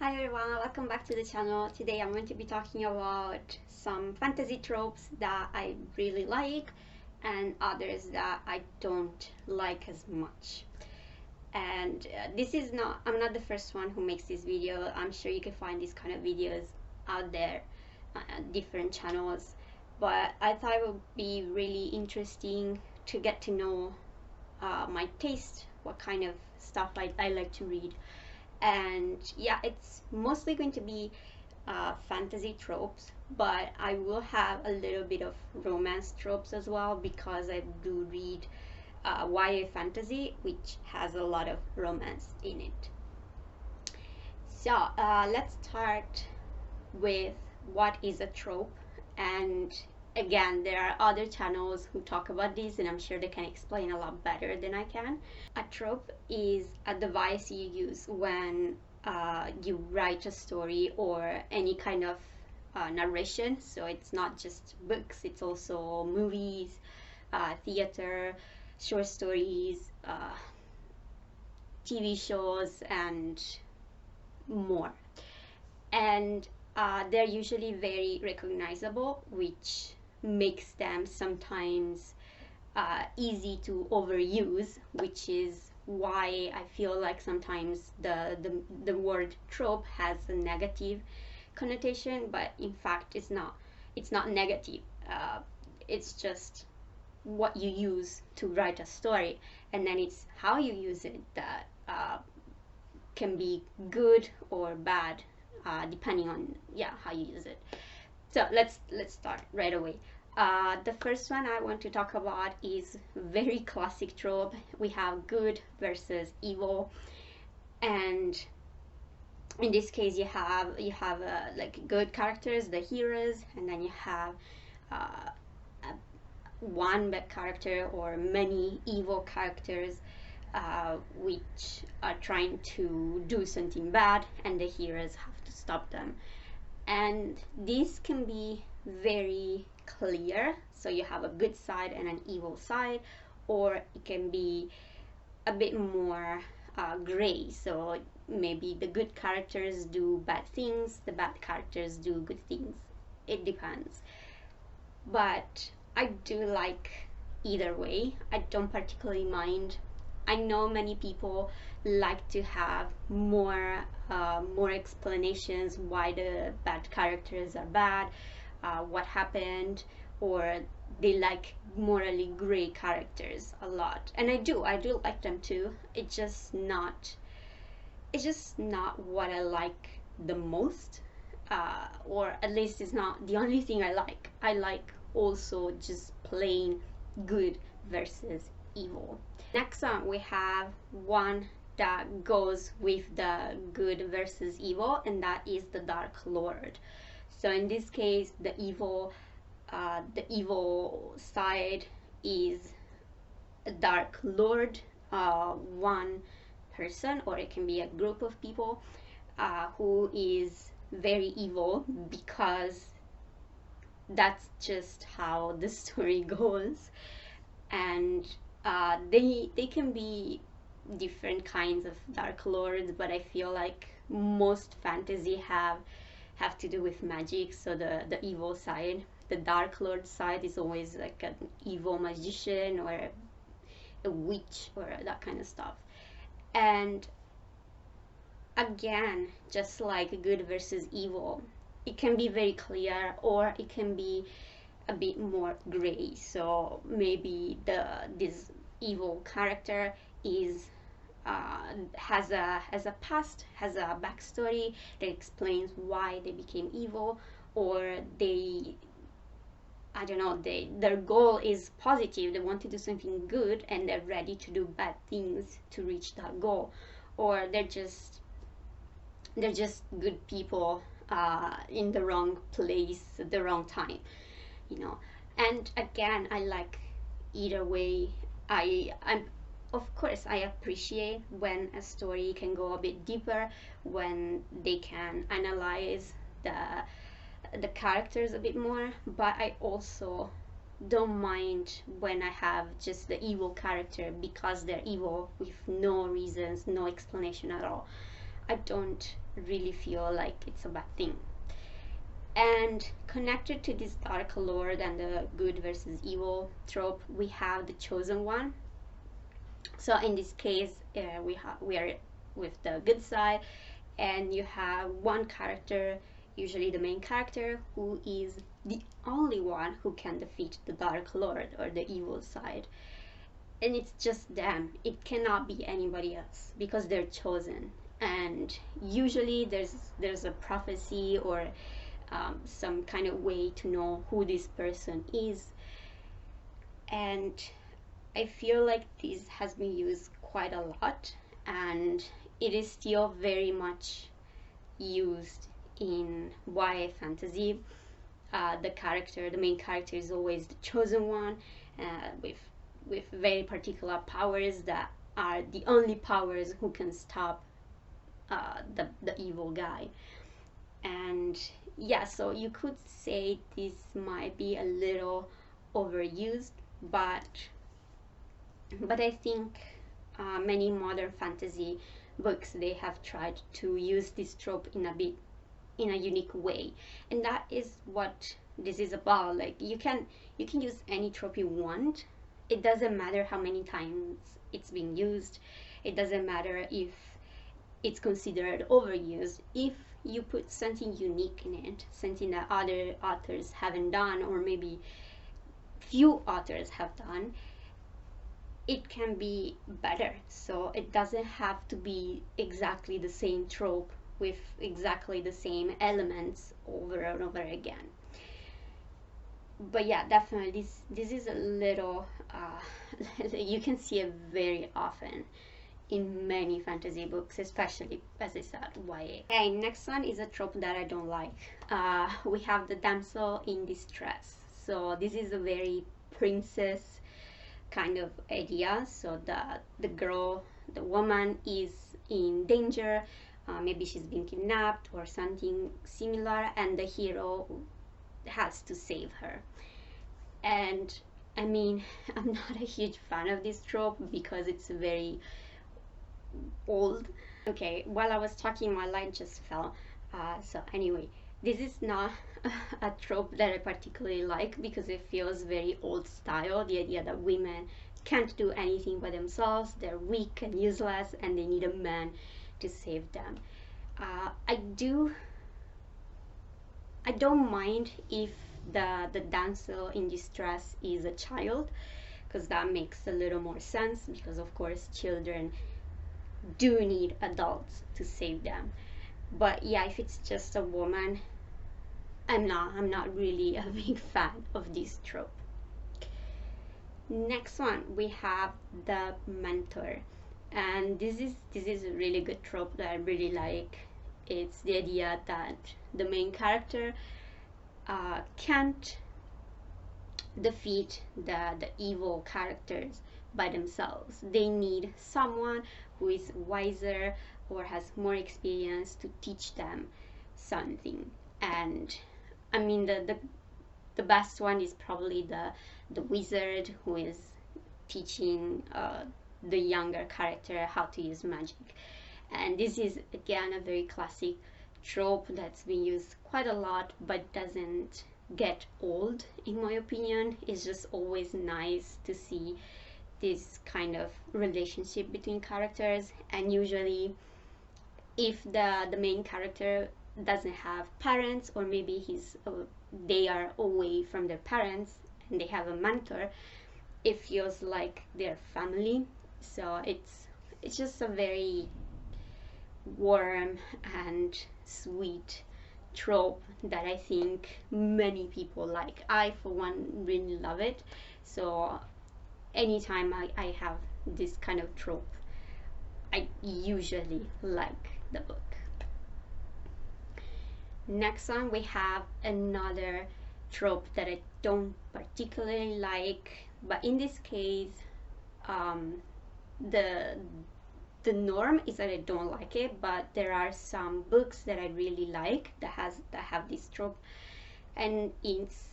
Hi everyone, welcome back to the channel. Today I'm going to be talking about some fantasy tropes that I really like and others that I don't like as much. And I'm not the first one who makes this video. I'm sure you can find these kind of videos out there on different channels. But I thought it would be really interesting to get to know my taste, what kind of stuff I like to read. And yeah, it's mostly going to be fantasy tropes, but I will have a little bit of romance tropes as well because I do read YA fantasy, which has a lot of romance in it. So let's start with what is a trope. And again, there are other channels who talk about this, and I'm sure they can explain a lot better than I can. A trope is a device you use when you write a story or any kind of narration. So it's not just books, it's also movies, theater, short stories, TV shows, and more. And they're usually very recognizable, which makes them sometimes easy to overuse, which is why I feel like sometimes the word trope has a negative connotation, but in fact it's not negative. It's just what you use to write a story, and then it's how you use it that can be good or bad, depending on how you use it. So let's start right away. The first one I want to talk about is very classic trope. We have good versus evil, and in this case you have like good characters, the heroes, and then you have uh, one bad character or many evil characters which are trying to do something bad, and the heroes have to stop them. And this can be very clear, so you have a good side and an evil side, or it can be a bit more gray, so maybe the good characters do bad things, the bad characters do good things. It depends, but I do like either way. I don't particularly mind. I know many people like to have more explanations why the bad characters are bad, what happened, or they like morally gray characters a lot, and I do like them too. It's just not what I like the most, or at least it's not the only thing I like. I like also just plain good versus evil. Next on we have one that goes with the good versus evil, and that is the Dark Lord. So in this case, the evil side is a Dark Lord, one person, or it can be a group of people who is very evil, because that's just how the story goes. And they can be different kinds of Dark Lords, but I feel like most fantasy have to do with magic. So the evil side, the Dark Lord side, is always like an evil magician or a witch or that kind of stuff. And again, just like good versus evil, it can be very clear or it can be a bit more gray. So maybe this evil character is has a past, has a backstory that explains why they became evil, or I don't know, their goal is positive, they want to do something good and they're ready to do bad things to reach that goal, or they're just good people in the wrong place at the wrong time, you know. And again, I like either way. I'm of course I appreciate when a story can go a bit deeper, when they can analyze the characters a bit more, but I also don't mind when I have just the evil character because they're evil with no reasons, no explanation at all. I don't really feel like it's a bad thing. And connected to this Dark Lord and the good versus evil trope, we have the chosen one. So in this case, we are with the good side, and you have one character, usually the main character, who is the only one who can defeat the Dark Lord or the evil side. And it's just them. It cannot be anybody else because they're chosen. And usually there's a prophecy or some kind of way to know who this person is. And I feel like this has been used quite a lot, and it is still very much used in YA fantasy. The main character is always the chosen one, with very particular powers that are the only powers who can stop the evil guy. And yeah, so you could say this might be a little overused, but I think many modern fantasy books, they have tried to use this trope in a unique way, and that is what this is about. Like you can use any trope you want. It doesn't matter how many times it's being used. It doesn't matter if it's considered overused. If you put something unique in it, something that other authors haven't done, or maybe few authors have done, it can be better. So it doesn't have to be exactly the same trope with exactly the same elements over and over again. But yeah, definitely this is a little you can see it very often in many fantasy books, especially, as I said, YA. Okay, next one is a trope that I don't like. We have the damsel in distress. So this is a very princess kind of idea. So the woman is in danger. Maybe she's been kidnapped or something similar, and the hero has to save her. And I mean, I'm not a huge fan of this trope because it's very old. Okay, while I was talking, my light just fell. So anyway, this is not a trope that I particularly like because it feels very old style. The idea that women can't do anything by themselves, they're weak and useless, and they need a man to save them. I don't mind if the damsel in distress is a child, because that makes a little more sense, because of course children do need adults to save them. But yeah, if it's just a woman, I'm not really a big fan of this trope. Next one, we have the mentor, and this is a really good trope that I really like. It's the idea that the main character can't defeat the evil characters by themselves. They need someone who is wiser or has more experience to teach them something. And I mean, the best one is probably the wizard who is teaching the younger character how to use magic. And this is again a very classic trope that's been used quite a lot but doesn't get old, in my opinion. It's just always nice to see this kind of relationship between characters. And usually if the main character doesn't have parents, or maybe they are away from their parents and they have a mentor, it feels like their family. So it's just a very warm and sweet trope that I think many people like. I, for one, really love it. So anytime I have this kind of trope, I usually like the book. Next one, we have another trope that I don't particularly like, but in this case, the norm is that I don't like it, but there are some books that I really like that have this trope, and it's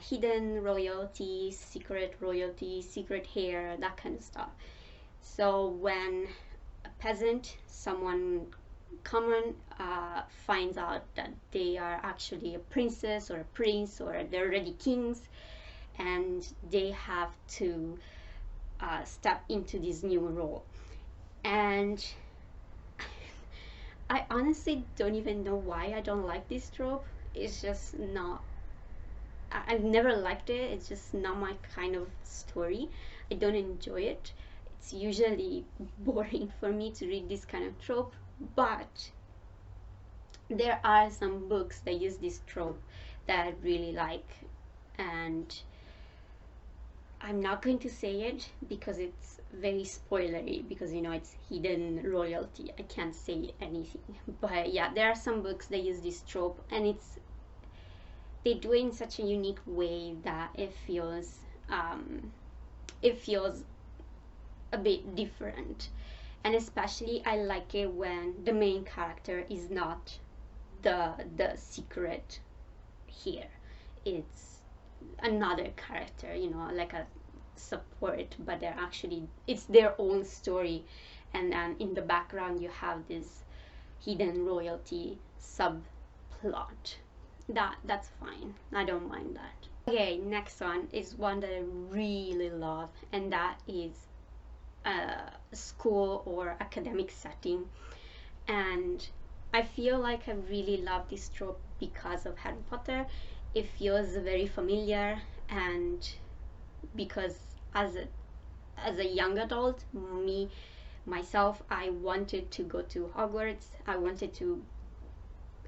hidden royalty, secret hair, that kind of stuff. So when a peasant, someone common, finds out that they are actually a princess or a prince, or they're already kings, and they have to step into this new role. And I honestly don't even know why I don't like this trope. It's just not, I've never liked it. It's just not my kind of story. I don't enjoy it. It's usually boring for me to read this kind of trope, but there are some books that use this trope that I really like, and I'm not going to say it because it's very spoilery, because you know it's hidden royalty. I can't say anything. But yeah, there are some books that use this trope, and they do it in such a unique way that it feels a bit different. And especially I like it when the main character is not the secret here. It's another character, you know, like a support, but they're actually, it's their own story, and then in the background you have this hidden royalty subplot. That's fine. I don't mind that. Okay, next one is one that I really love, and that is a school or academic setting. And I feel like I really love this trope because of Harry Potter. It feels very familiar, and because as a young adult, myself, I wanted to go to Hogwarts. I wanted to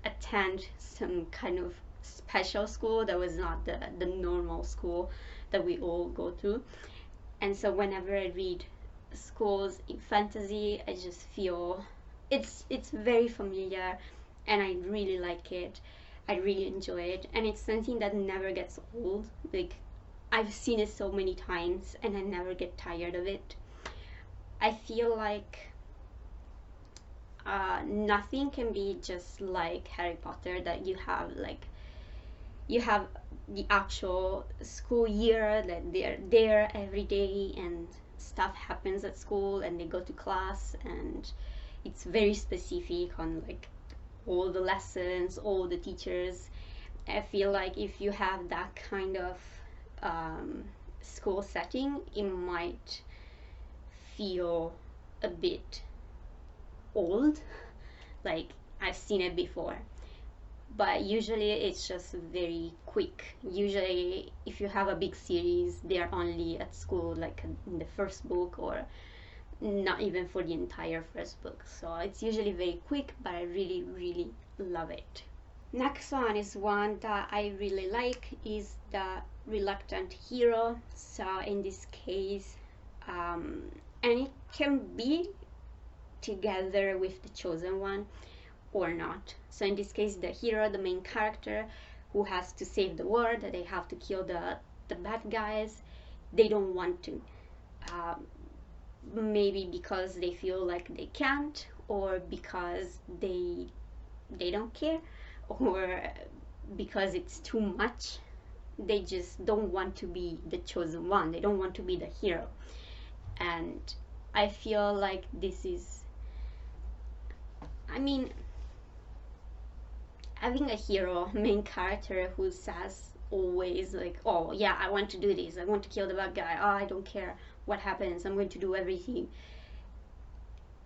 attend some kind of special school that was not the normal school that we all go to. And so whenever I read schools in fantasy, I just feel it's very familiar, and I really like it. I really enjoy it, and it's something that never gets old. Like, I've seen it so many times and I never get tired of it. I feel like nothing can be just like Harry Potter, that you have the actual school year, that they're there every day and stuff happens at school and they go to class, and it's very specific on like all the lessons, all the teachers. I feel like if you have that kind of school setting, it might feel a bit old. Like, I've seen it before, but usually it's just very quick. Usually if you have a big series, they're only at school like in the first book, or not even for the entire first book. So it's usually very quick, but I really, really love it. Next one is one that I really like, is the reluctant hero. So in this case, and it can be together with the chosen one or not. So in this case, the hero, the main character, who has to save the world, they have to kill the bad guys, they don't want to. Maybe because they feel like they can't, or because they don't care, or because it's too much. They just don't want to be the chosen one. They don't want to be the hero. And I feel like this is, I mean, having a hero, main character, who says always like, oh yeah, I want to do this, I want to kill the bad guy, oh, I don't care what happens, I'm going to do everything.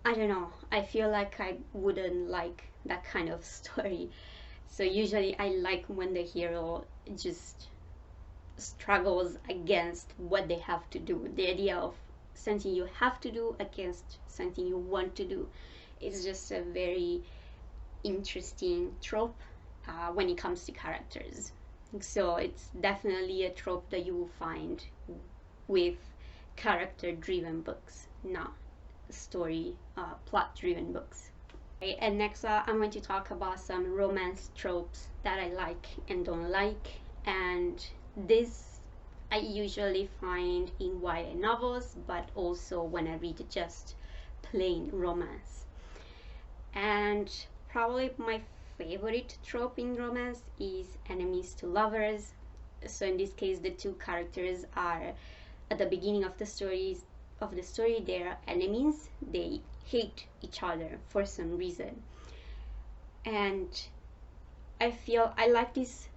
I don't know, I feel like I wouldn't like that kind of story. So usually I like when the hero just struggles against what they have to do. The idea of something you have to do against something you want to do is just a very interesting trope when it comes to characters. So it's definitely a trope that you will find with character-driven books, not story, plot-driven books. Okay, and next I'm going to talk about some romance tropes that I like and don't like. And this I usually find in YA novels, but also when I read just plain romance. And probably my favorite trope in romance is enemies to lovers. So in this case, the two characters are at the beginning of the story, they're enemies. They hate each other for some reason. And I feel I like this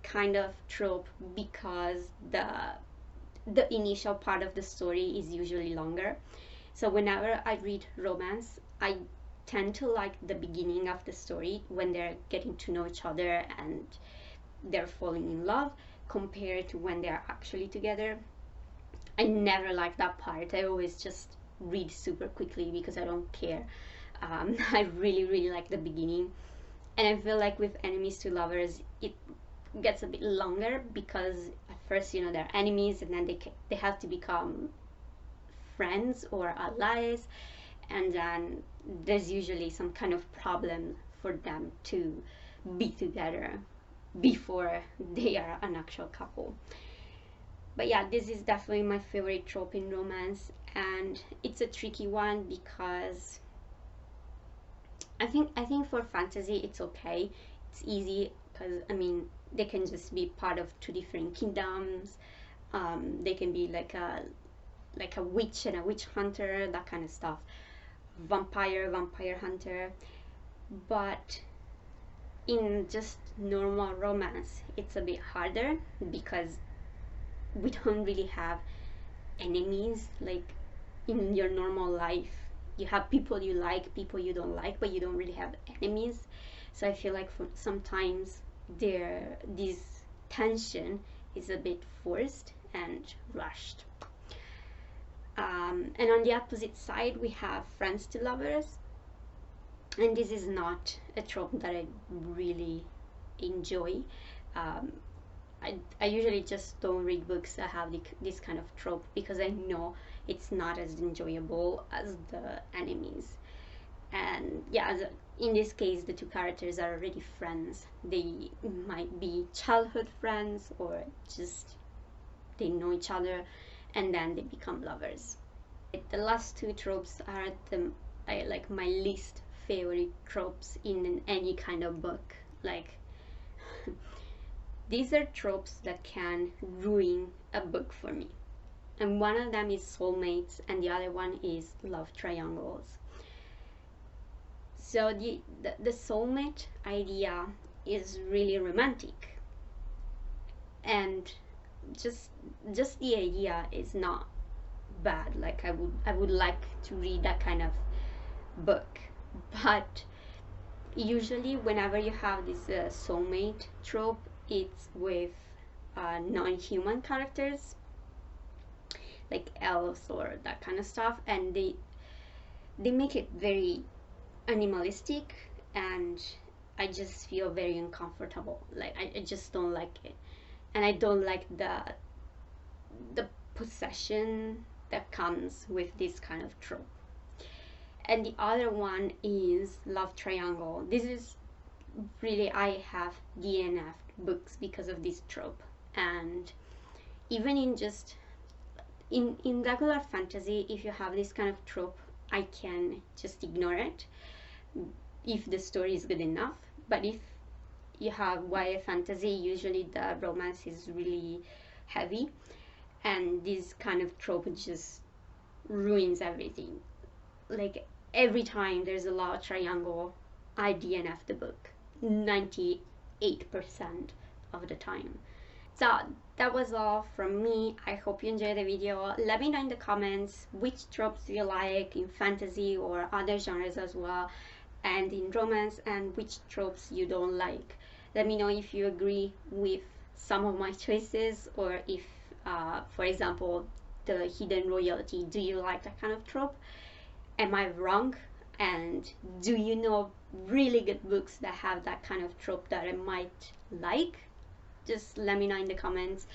kind of trope because the initial part of the story is usually longer. So whenever I read romance, I tend to like the beginning of the story when they're getting to know each other and they're falling in love, compared to when they're actually together. I never like that part. I always just read super quickly because I don't care. I really, really like the beginning. And I feel like with enemies to lovers, it gets a bit longer because at first, they're enemies, and then they have to become friends or allies, and then there's usually some kind of problem for them to be together before they are an actual couple. But yeah, this is definitely my favorite trope in romance, and it's a tricky one because I think for fantasy it's okay. It's easy because they can just be part of two different kingdoms. They can be like a witch and a witch hunter, that kind of stuff. Vampire hunter. But in just normal romance, it's a bit harder because we don't really have enemies like in your normal life. You have people you like, people you don't like, but you don't really have enemies. So I feel like sometimes this tension is a bit forced and rushed. And on the opposite side, we have friends to lovers, and this is not a trope that I really enjoy. Um, I usually just don't read books that have this kind of trope because I know it's not as enjoyable as the enemies. And yeah, in this case, the two characters are already friends. They might be childhood friends, or just they know each other and then they become lovers. The last two tropes are like my least favorite tropes in any kind of book. Like these are tropes that can ruin a book for me. And one of them is soulmates, and the other one is love triangles. So the soulmate idea is really romantic, and just the idea is not bad. Like I would like to read that kind of book, but usually whenever you have this soulmate trope, it's with non-human characters like elves or that kind of stuff, and they make it very animalistic, and I just feel very uncomfortable. Like I just don't like it, and I don't like the possession that comes with this kind of trope. And the other one is love triangle. This is really, I have DNF'd books because of this trope. And even in regular fantasy, if you have this kind of trope, I can just ignore it if the story is good enough. But if you have YA fantasy, usually the romance is really heavy, and this kind of trope just ruins everything. Like every time there's a love triangle, I DNF the book 98% of the time. So that was all from me. I hope you enjoyed the video. Let me know in the comments which tropes you like in fantasy or other genres as well, and in romance, and which tropes you don't like. Let me know if you agree with some of my choices, or if for example, the hidden royalty, do you like that kind of trope? Am I wrong? And do you know really good books that have that kind of trope that I might like? Just let me know in the comments.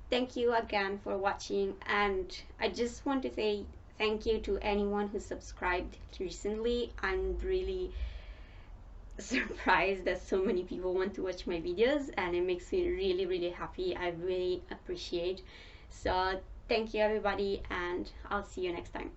Thank you again for watching, and I just want to say thank you to anyone who subscribed recently. I'm really surprised that so many people want to watch my videos, and it makes me really, really happy. I really appreciate. So thank you everybody, and I'll see you next time.